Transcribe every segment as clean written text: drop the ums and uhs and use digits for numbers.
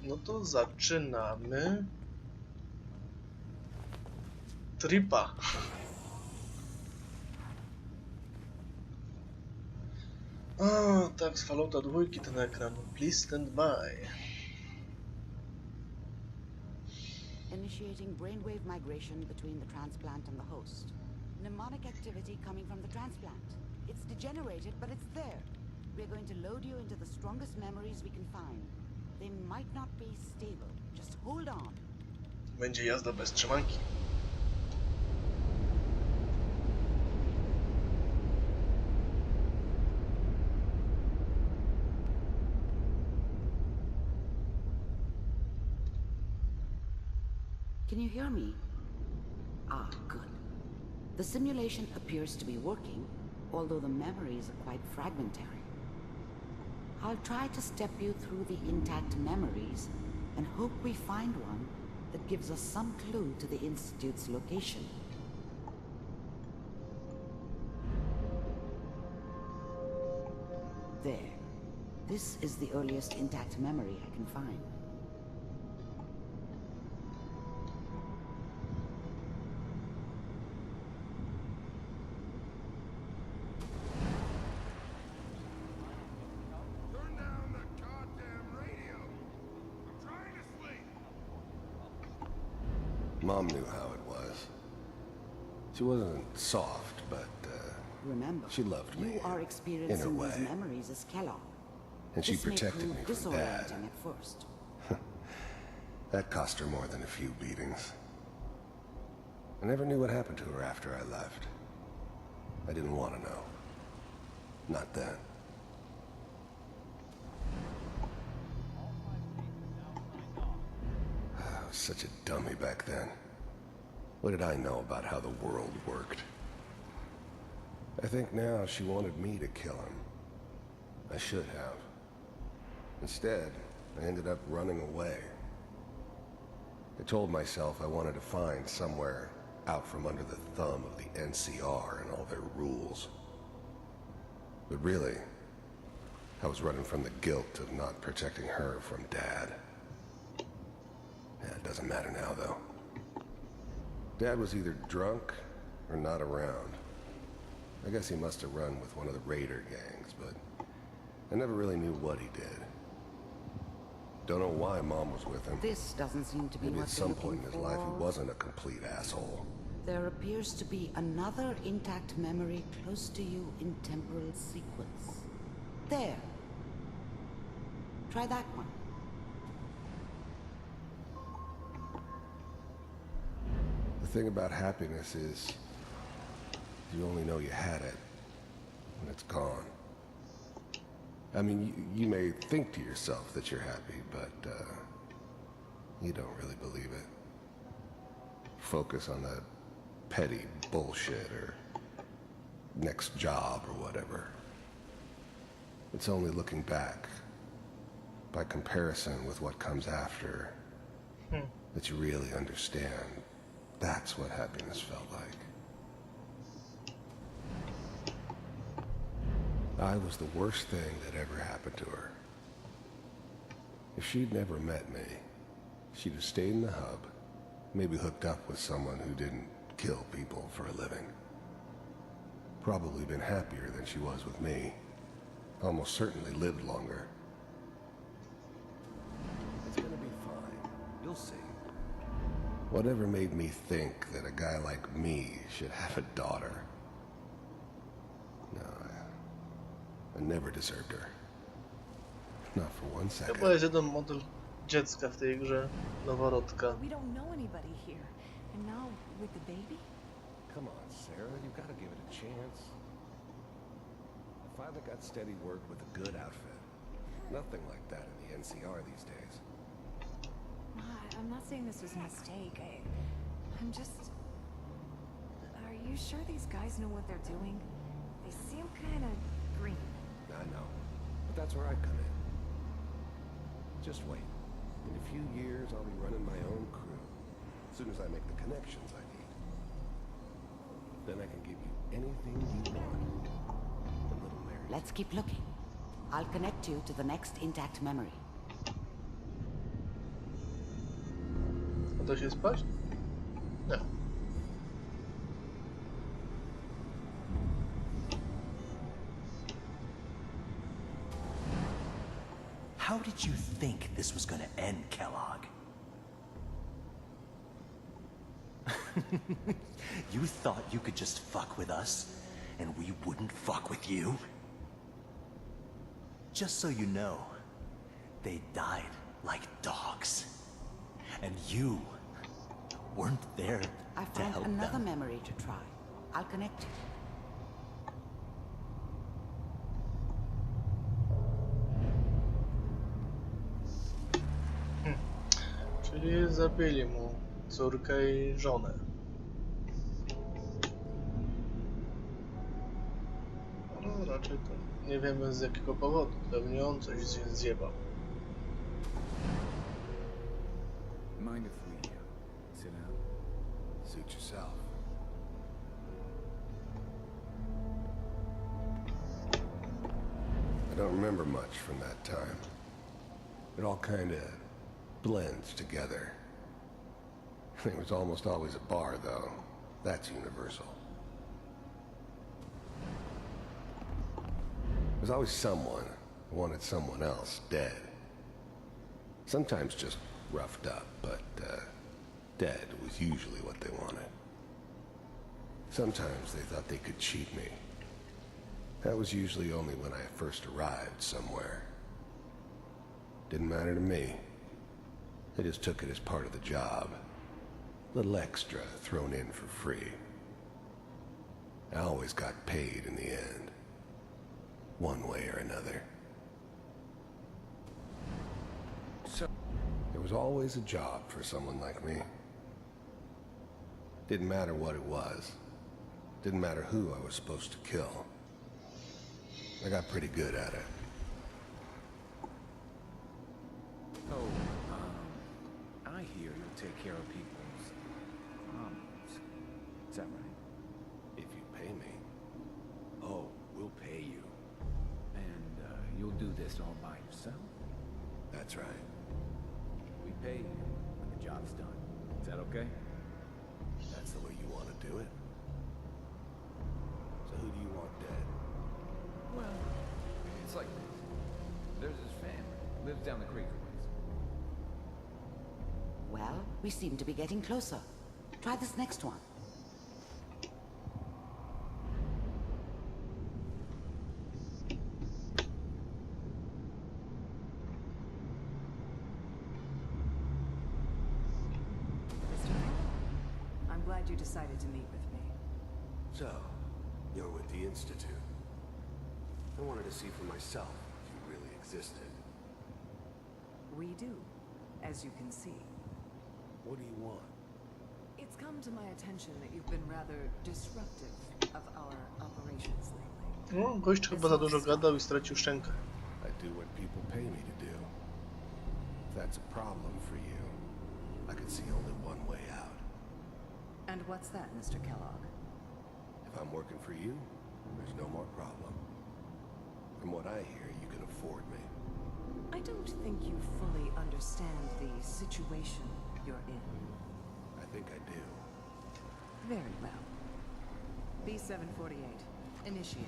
no to zaczynamy tripa. O, tak, z Fallouta 2 ten ekran. Please stand by. Initiating brainwave migration between the transplant and the host. Mnemonic activity coming from the transplant. It's degenerated, but it's there. We're going to load you into the strongest memories we can find. They might not be stable. Just hold on. Będzie jazda bez trzymanki. Can you hear me? Ah, good. The simulation appears to be working, although the memories are quite fragmentary. I'll try to step you through the intact memories and hope we find one that gives us some clue to the Institute's location. There. This is the earliest intact memory I can find. Mom knew how it was. She wasn't soft, but Remember, she loved me you are in her experiencing way. these memories as Kellogg. And she This may protected prove me from Dad. disorienting at first. That cost her more than a few beatings. I never knew what happened to her after I left. I didn't want to know. Not then. I was such a dummy back then. What did I know about how the world worked? I think now she wanted me to kill him. I should have. Instead, I ended up running away. I told myself I wanted to find somewhere out from under the thumb of the NCR and all their rules. But really, I was running from the guilt of not protecting her from Dad. Yeah, it doesn't matter now, though. Dad was either drunk or not around. I guess he must have run with one of the raider gangs, but I never really knew what he did. Don't know why Mom was with him. This doesn't seem to be Maybe what at they're some point in looking his life he for. wasn't a complete asshole. There appears to be another intact memory close to you in temporal sequence. There. Try that one. The thing about happiness is you only know you had it when it's gone. I mean, you may think to yourself that you're happy, but you don't really believe it. Focus on the petty bullshit or next job or whatever. It's only looking back, by comparison with what comes after, that you really understand. That's what happiness felt like. I was the worst thing that ever happened to her. If she'd never met me, she'd have stayed in the hub, maybe hooked up with someone who didn't kill people for a living. Probably been happier than she was with me. Almost certainly lived longer. It's gonna be fine. You'll see. Whatever made me think that a guy like me should have a daughter? No, I never deserved her. Not for one second. Chyba jest jeden model dziecka w tej grze, noworodka. We don't know anybody here. And now with the baby? Come on, Sarah, you've got to give it a chance. I finally got steady work with a good outfit. Nothing like that in the NCR these days. I'm not saying this was a mistake. I'm just... Are you sure these guys know what they're doing? They seem kind of green. I know, but that's where I come in. Just wait. In a few years, I'll be running my own crew. As soon as I make the connections I need. Then I can give you anything you want. A little Mary. Let's keep looking. I'll connect you to the next intact memory. da się spać? Nie. How did you think this was gonna end, Kellogg? You thought you could just fuck with us, and we wouldn't fuck with you? Just so you know, they died like dogs. And you weren't there I to found help another them. memory to try. I'll connect it. Czyli zabili mu córkę i żonę. No raczej to nie wiemy z jakiego powodu. Pewnie on coś zjebał. Mind if we sit down? Suit yourself. I don't remember much from that time. It all kind of blends together. It was almost always a bar, though. That's universal. There's always someone who wanted someone else dead. Sometimes just roughed up, but dead was usually what they wanted. Sometimes they thought they could cheat me. That was usually only when I first arrived somewhere. Didn't matter to me. They just took it as part of the job. Little extra thrown in for free. I always got paid in the end. One way or another. So, There was always a job for someone like me. Didn't matter what it was. Didn't matter who I was supposed to kill. I got pretty good at it. I hear you take care of people's problems. Is that right? If you pay me. Oh, we'll pay you. And you'll do this all by yourself? That's right. We pay you when the job's done. Is that okay? That's the way you want to do it. So who do you want dead? Well, it's like this. There's his family. Lives down the creek a ways. Well, we seem to be getting closer. Try this next one. Mr. Kellogg, I'm glad you decided to meet with me. So, you're with the Institute. I wanted to see for myself if you really existed. We do, as you can see. What do you want? It's come to my attention that you've been rather disruptive of our operations lately. No, gość chyba za dużo gadał i stracił szczękę. I do what people pay me to do. If that's a problem for you, I could see only one way out. And what's that, Mr. Kellogg? If I'm working for you, there's no more problem. From what I hear, you can afford me. I don't think you fully understand the situation you're in. I think I do. Very well. B748, initiate.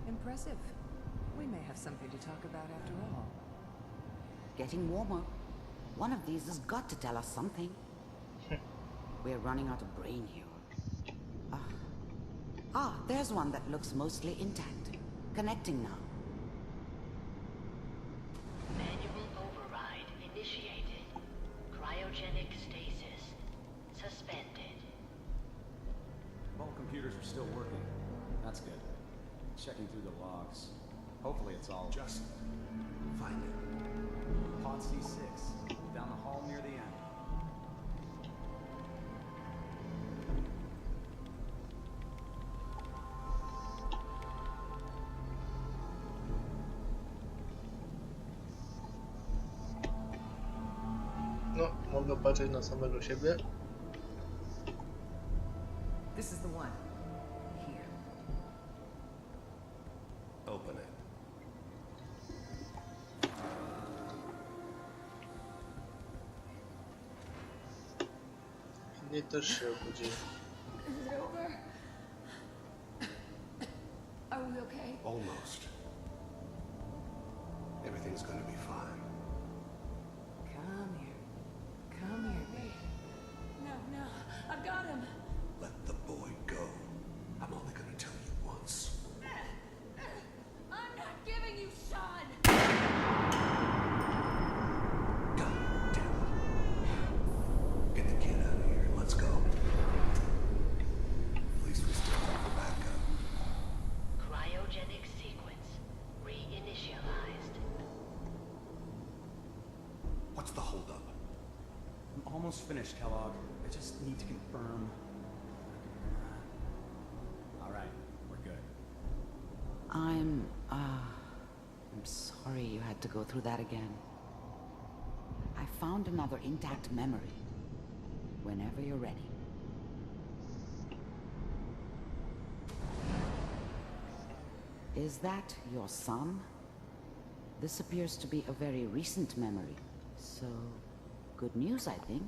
Impressive. We may have something to talk about after all. Getting warmer. One of these has got to tell us something. We're running out of brain here. There's one that looks mostly intact. Connecting now. Manual override initiated. Cryogenic stasis suspended. All computers are still working. That's good. Checking through the logs. Hopefully it's all Just find it. Pod C6, down the hall near the end. No, mogę patrzeć na samego siebie. This is the one. open it. Mnie też się obudzi. Is it over? Are we okay? Almost. Everything's gonna be fine. Come here, baby. No, I've got him. Let the boy go. I'm only gonna tell you once. I'm not giving you Sean. God damn it. Get the kid out of here. Let's go. At least we still have the backup. Cryogenic sequence reinitialized. What's the holdup? I'm almost finished, Kellogg. I just need to confirm. All right, we're good. I'm sorry you had to go through that again. I found another intact memory. Whenever you're ready. Is that your son? This appears to be a very recent memory. So, good news, I think.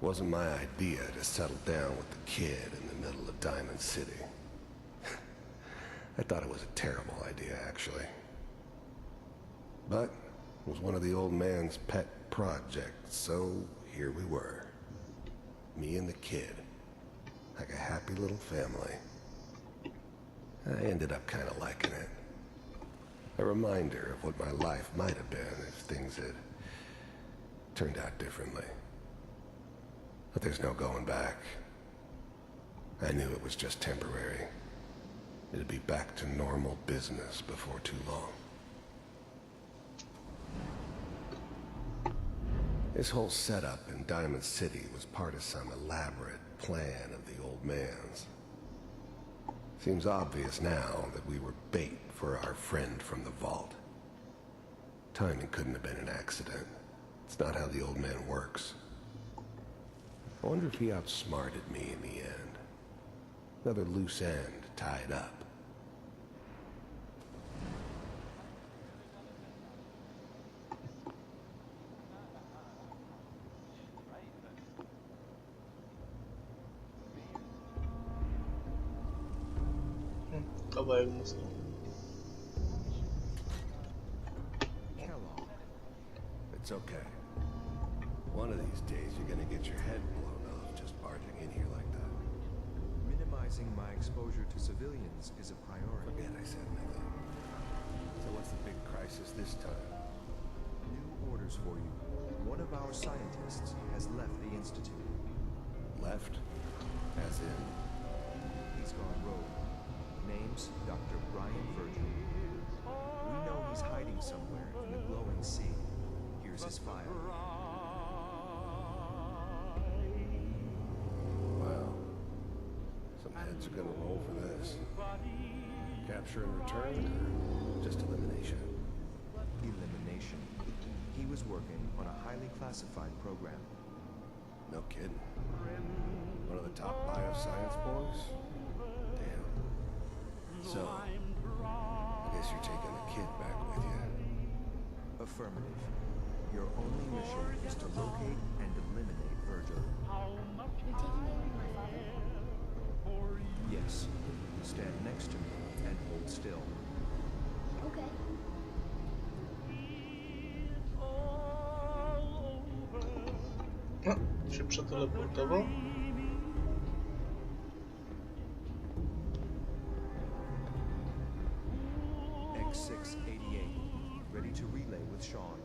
Wasn't my idea to settle down with the kid in the middle of Diamond City. I thought it was a terrible idea, actually. But it was one of the old man's pet projects, so here we were. Me and the kid. Like a happy little family. I ended up kind of liking it. A reminder of what my life might have been if things had turned out differently. But there's no going back. I knew it was just temporary. It'd be back to normal business before too long. This whole setup in Diamond City was part of some elaborate plan of the old man's. Seems obvious now that we were bait for our friend from the vault. Timing couldn't have been an accident. It's not how the old man works. I wonder if he outsmarted me in the end. Another loose end tied up. Kawałek mózgu. Kellogg. It's okay. One of these days you're gonna get your head blown off just barging in here like that. Minimizing my exposure to civilians is a priority. Forget I said anything. So what's the big crisis this time? New orders for you. One of our scientists has left the Institute. Left? As in? He's gone rogue. Name's Dr. Brian Virgil. We know he's hiding somewhere in the glowing sea. Here's his file. Well, some heads are gonna roll for this. Capture and return, or just elimination? Elimination. He was working on a highly classified program. No kidding. One of the top bioscience boys? Damn. So, I guess you're taking the kid back with you. Affirmative. Your only mission is to locate and eliminate Virgil. You're taking me with my father? Yes. Stand next to me and hold still. Okay. No, się przeteleportował. X688. Ready to relay with Sean.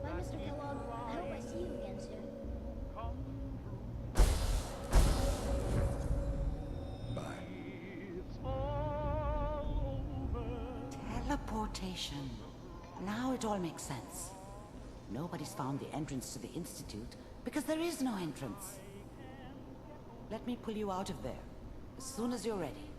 Bye, Mr. Kellogg. I hope I see you again soon. Bye. Teleportation. Now it all makes sense. Nobody's found the entrance to the Institute because there is no entrance. Let me pull you out of there as soon as you're ready.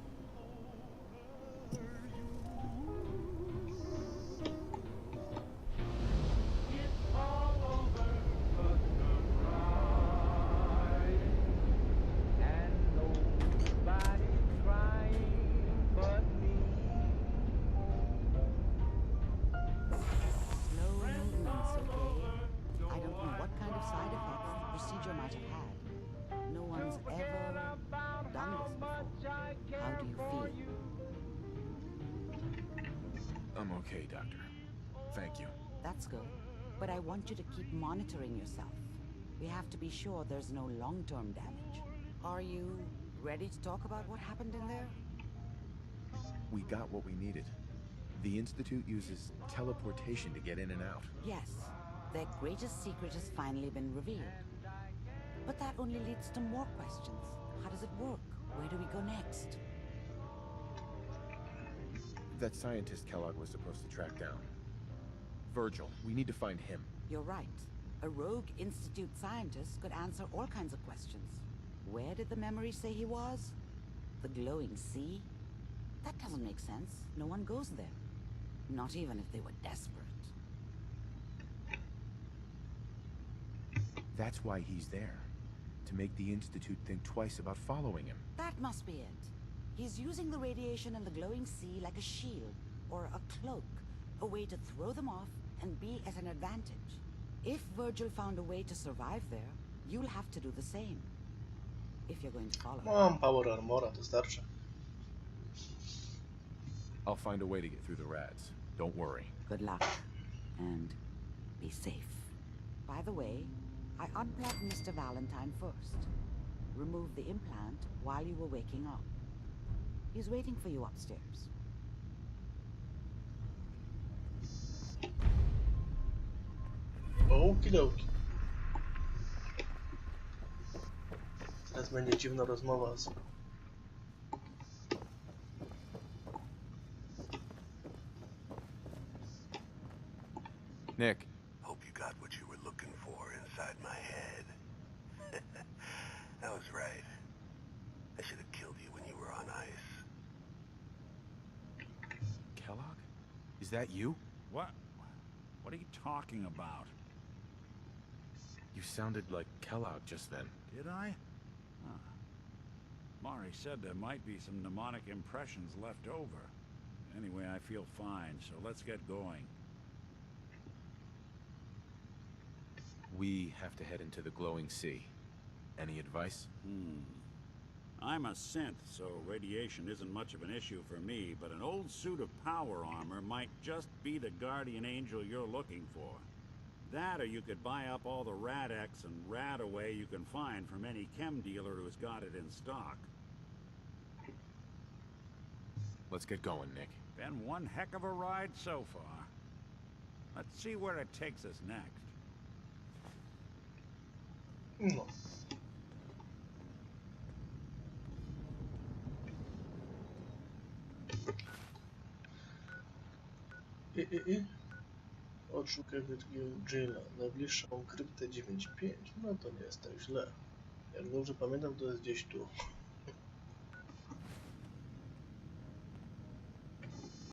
I'm okay, Doctor. Thank you. That's good. But I want you to keep monitoring yourself. We have to be sure there's no long-term damage. Are you ready to talk about what happened in there? We got what we needed. The Institute uses teleportation to get in and out. Yes. Their greatest secret has finally been revealed. But that only leads to more questions. How does it work? Where do we go next? That scientist Kellogg was supposed to track down. Virgil, we need to find him. You're right. A rogue Institute scientist could answer all kinds of questions. Where did the memory say he was? The glowing sea? That doesn't make sense. No one goes there. Not even if they were desperate. That's why he's there. To make the Institute think twice about following him. That must be it. He's using the radiation in the glowing sea like a shield, or a cloak. A way to throw them off and be at an advantage. If Virgil found a way to survive there, you'll have to do the same. If you're going to follow him. Mam power armora, to starczy. I'll find a way to get through the rats. Don't worry. Good luck. And be safe. By the way, I unplugged Mr. Valentine first. Removed the implant while you were waking up. He's waiting for you upstairs. Okidoki. Teraz będzie dziwna rozmowa z... Nick. Hope you got what you were looking for inside my head. I was right. I should have killed you when you were on ice. Kellogg? Is that you? What? What are you talking about? You sounded like Kellogg just then. Did I? Huh. Mari said there might be some mnemonic impressions left over. Anyway, I feel fine, so let's get going. We have to head into the glowing sea. Any advice? I'm a synth, so radiation isn't much of an issue for me, but an old suit of power armor might just be the guardian angel you're looking for. That, or you could buy up all the Rad-X and Rad-Away you can find from any chem dealer who's got it in stock. Let's get going, Nick. Been one heck of a ride so far. Let's see where it takes us next. No. Odszukaj Virgila. Najbliższą kryptę 9.5. No to nie jest tak źle. Jak dobrze pamiętam, to jest gdzieś tu.